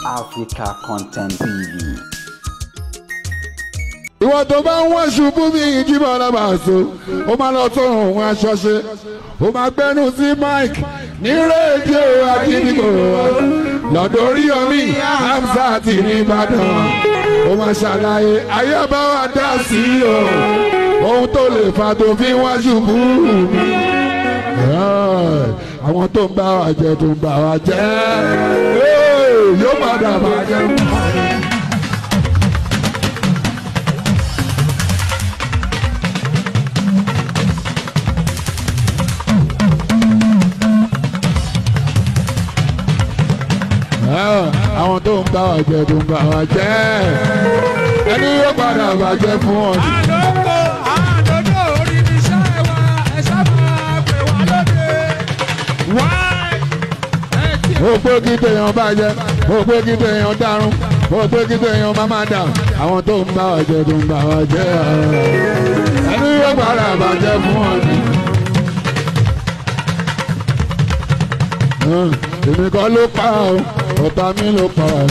Africa Content TV. Ìwọ tó bá ń wọ́n ṣubú bí ìjíbọ̀ lábàáso, ó máa lọ tó òun aṣọ ṣe, ó máa gbẹ́nu sí Mike ní rédíò Akíndìgbò lọ́dọ̀ Oríyọmí Hamzat ní Ìbàdàn, ó máa ṣàlàyé ayé bá wà dá sí o, ohun tó lè fà tó fi wọ́n ṣubú mi. Àwọn tó ń bá wa jẹ tó ń bá wa jẹ yóò padà bàjẹ́. Àwọn tó ń bá wa jẹ tó ń bá wa jẹ ẹni yóò padà bàjẹ́ fún ọ. àdókò orí mi ṣá ẹwà ẹṣá máa pè wá lóde. Mo pé kí tèèyàn bàjẹ́, mo pé kí tèèyàn dárún, mo pé kí tèèyàn má má dà. Àwọn tó ń bá wa jẹ tó ń bá wa jẹ ẹni yóò padà bàjẹ́ fún ọ ni. Èmi kọ́ ló pa ọ́, ọ̀tá mi ló pa ọ́.